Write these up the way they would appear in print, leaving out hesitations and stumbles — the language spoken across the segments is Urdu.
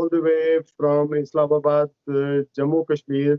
all the way from Islamabad, Jammu Kashmir,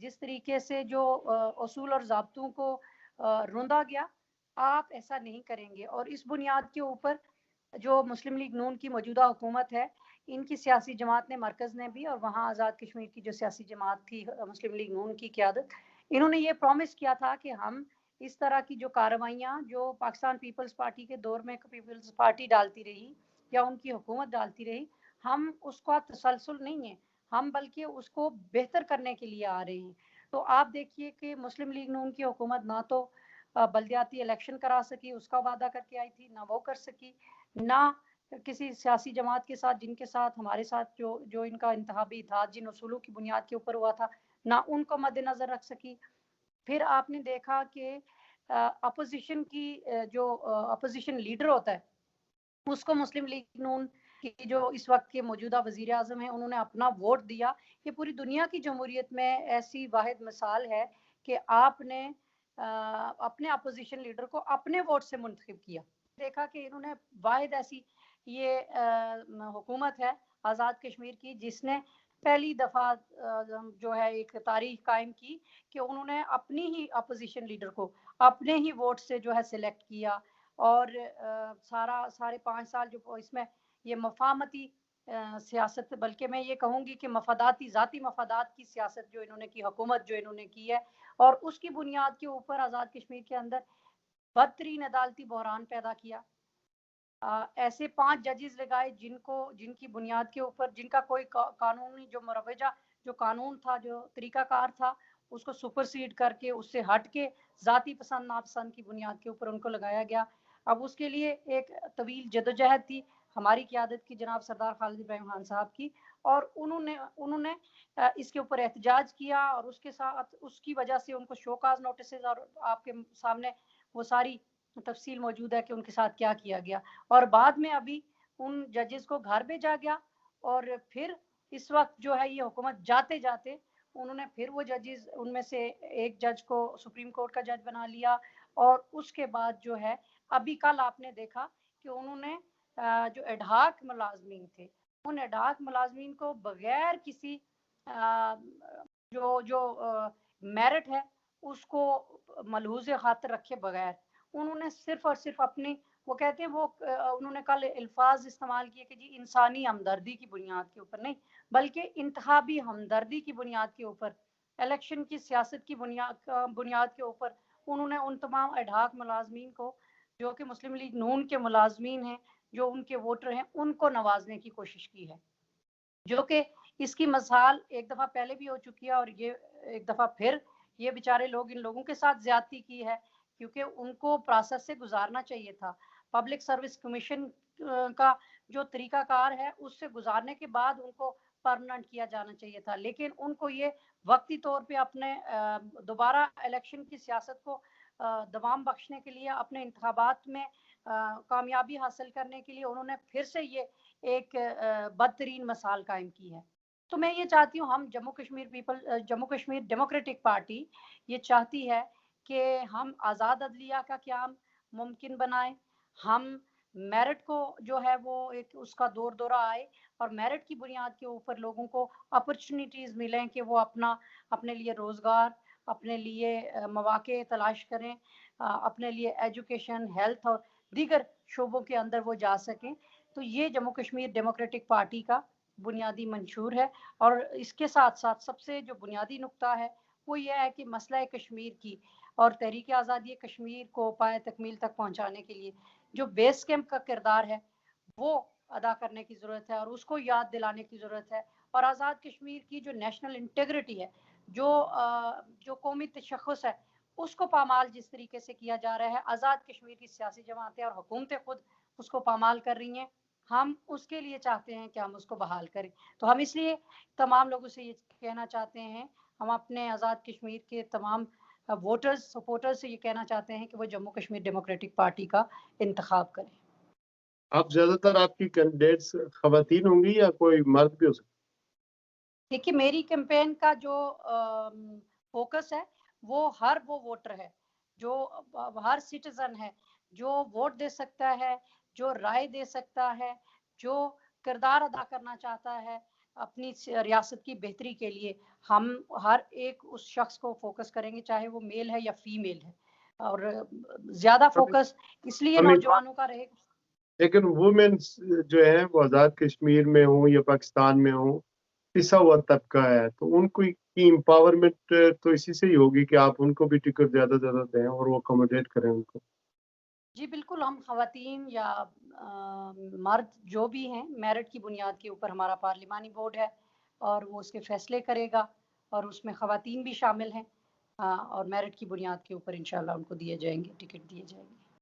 جس طریقے سے جو اصول اور ضابطوں کو روندا گیا، آپ ایسا نہیں کریں گے. اور اس بنیاد کے اوپر جو مسلم لیگ نون کی موجودہ حکومت ہے، ان کی سیاسی جماعت نے، مرکز نے بھی، اور وہاں آزاد کشمیر کی جو سیاسی جماعت تھی مسلم لیگ نون کی قیادت، انہوں نے یہ پرومس کیا تھا کہ ہم اس طرح کی جو کارروائیاں جو پاکستان پیپلز پارٹی کے دور میں پیپلز پارٹی ڈالتی رہی یا ان کی حکومت ڈالتی رہی، ہم اس کا تسلسل نہیں ہے، ہم بلکہ اس کو بہتر کرنے کے لیے آ رہے ہیں. تو آپ دیکھیے کہ مسلم لیگ نون کی حکومت نہ تو بلدیاتی الیکشن کرا سکی، اس کا وعدہ کر کے آئی تھی، نہ وہ کر سکی، نہ کسی سیاسی جماعت کے ساتھ جن کے ساتھ ہمارے ساتھ جو ان کا انتخابی اتحاد جن اصولوں کی بنیاد کے اوپر ہوا تھا، نہ ان کو مد نظر رکھ سکی. پھر آپ نے دیکھا کہ اپوزیشن کی جو اپوزیشن لیڈر ہوتا ہے، اس کو مسلم لیگ نون کی جو اس وقت کے موجودہ وزیر اعظم ہیں، انہوں نے اپنا ووٹ دیا. یہ پوری دنیا کی جمہوریت میں ایسی واحد مثال ہے کہ آپ نے اپنے اپوزیشن لیڈر کو اپنے ووٹ سے منتخب کیا. دیکھا کہ انہوں نے واحد ایسی یہ حکومت ہے آزاد کشمیر کی جس نے پہلی دفعہ جو ہے ایک تاریخ قائم کی کہ انہوں نے اپنی ہی اپوزیشن لیڈر کو اپنے ہی ووٹ سے جو ہے سلیکٹ کیا. اور سارے 5 سال جو اس میں یہ مفاہمتی سیاست، بلکہ میں یہ کہوں گی کہ مفاداتی ذاتی مفادات کی سیاست جو انہوں نے کی، حکومت جو انہوں نے کی ہے، اور اس کی بنیاد کے اوپر آزاد کشمیر کے اندر بدترین عدالتی بحران پیدا کیا. ایسے 5 ججز لگائے جن کی بنیاد کے اوپر، جن کا کوئی قانونی جو مروجہ جو قانون تھا، جو طریقہ کار تھا، اس کو سپرسیڈ کر کے، اس سے ہٹ کے ذاتی پسند ناپسند کی بنیاد کے اوپر ان کو لگایا گیا. اب اس کے لیے ایک طویل جدوجہد تھی ہماری قیادت کی، جناب سردار خالد ابراہیم خان صاحب کی، اور انہوں نے اس کے اوپر احتجاج کیا، اور اس کے ساتھ اس کی وجہ سے ان کو شوکاز نوٹسز، اور آپ کے سامنے وہ ساری تفصیل موجود ہے کہ ان کے ساتھ کیا کیا گیا. اور بعد میں ابھی ان ججز کو گھر بھیجا گیا، اور پھر اس وقت جو ہے یہ حکومت جاتے جاتے انہوں نے پھر وہ ججز، ان میں سے ایک جج کو سپریم کورٹ کا جج بنا لیا. اور اس کے بعد جو ہے ابھی کل آپ نے دیکھا کہ انہوں نے جو ایڈہاک ملازمین تھے، ان ایڈہاک ملازمین کو بغیر کسی جو میرٹ ہے اس کو ملحوظ خاطر رکھے بغیر، انہوں نے صرف اور صرف اپنی، وہ کہتے ہیں وہ انہوں نے کل الفاظ استعمال کیے کہ جی انسانی ہمدردی کی بنیاد کے اوپر نہیں، بلکہ انتخابی ہمدردی کی بنیاد کے اوپر، الیکشن کی سیاست کی بنیاد کے اوپر انہوں نے ان تمام ایڈہاک ملازمین کو جو کہ مسلم لیگ نون کے ملازمین ہیں، جو ان کے ووٹر ہیں، ان کو نوازنے کی کوشش کی ہے. جو کہ اس کی مثال ایک دفعہ پہلے بھی ہو چکی ہے، اور یہ ایک دفعہ پھر یہ بیچارے لوگ ان لوگوں کے ساتھ زیادتی کی ہے، کیونکہ ان کو پروسیس سے گزارنا چاہیے تھا. پبلک سروس کمیشن کا جو طریقہ کار ہے اس سے گزارنے کے بعد ان کو پرمننٹ کیا جانا چاہیے تھا، لیکن ان کو یہ وقتی طور پہ اپنے دوبارہ الیکشن کی سیاست کو دوام بخشنے کے لیے، اپنے انتخابات میں کامیابی حاصل کرنے کے لیے انہوں نے پھر سے یہ ایک بدترین مثال قائم کی ہے. تو میں یہ چاہتی ہوں، ہم جموں کشمیر ڈیموکریٹک پارٹی یہ چاہتی ہے کہ ہم آزاد عدلیہ کا قیام ممکن بنائیں، ہم میرٹ کو جو ہے وہ ایک اس کا دورہ آئے، اور میرٹ کی بنیاد کے اوپر لوگوں کو اپرچونیٹیز ملیں کہ وہ اپنے لیے روزگار، اپنے لیے مواقع تلاش کریں، اپنے لیے ایجوکیشن، ہیلتھ اور دیگر شعبوں کے اندر وہ جا سکیں. تو یہ جموں کشمیر ڈیموکریٹک پارٹی کا بنیادی منشور ہے. اور اس کے ساتھ ساتھ سب سے جو بنیادی نقطہ ہے وہ یہ ہے کہ مسئلہ کشمیر کی اور تحریک آزادی کشمیر کو پائے تکمیل تک پہنچانے کے لیے جو بیس کیمپ کا کردار ہے وہ ادا کرنے کی ضرورت ہے، اور اس کو یاد دلانے کی ضرورت ہے. اور آزاد کشمیر کی جو نیشنل انٹیگریٹی ہے، جو قومی تشخص ہے، اس کو پامال جس طریقے سے کیا جا رہا ہے، آزاد کشمیر کی سیاسی جماعتیں اور حکومتیں خود اس کو پامال کر رہی ہیں. ہم اس کے لیے چاہتے ہیں کہ ہم اس کو بحال کریں. تو ہم اس لیے تمام لوگوں سے یہ کہنا چاہتے ہیں، ہم اپنے آزاد کشمیر کے تمام ووٹرز سپورٹرز سے یہ کہنا چاہتے ہیں کہ وہ جموں کشمیر ڈیموکریٹک پارٹی کا انتخاب کریں. اب زیادہ تر آپ کی کینڈیڈیٹس خواتین ہوں گی یا کوئی مرد بھی ہو سکتا؟ دیکھیے، میری کیمپین کا جو فوکس ہے وہ ہر وہ ووٹر ہے، جو ہر سٹیزن ہے جو ووٹ دے سکتا ہے، جو رائے دے سکتا ہے، جو کردار ادا کرنا چاہتا ہے، اپنی ریاست کی بہتری کے لیے ہم ہر ایک اس شخص کو فوکس کریں گے، چاہے وہ میل ہے یا فیمیل ہے، اور زیادہ فوکس اس لیے نوجوانوں کا رہے گا۔ لیکن وومنس جو ہے وہ آزاد کشمیر میں ہوں یا پاکستان میں ہوں، پسا ہوا طبقہ ہے، تو ان کو کی امپاورمنٹ تو اسی سے ہی ہوگی کہ آپ ان کو بھی ٹکٹ زیادہ زیادہ دیں اور وہ اکوموڈیٹ کریں ان کو۔ جی بالکل، ہم خواتین یا مرد جو بھی ہیں، میرٹ کی بنیاد کے اوپر ہمارا پارلیمانی بورڈ ہے اور وہ اس کے فیصلے کرے گا، اور اس میں خواتین بھی شامل ہیں، اور میرٹ کی بنیاد کے اوپر انشاءاللہ ان کو دیے جائیں گے، ٹکٹ دیے جائیں گے۔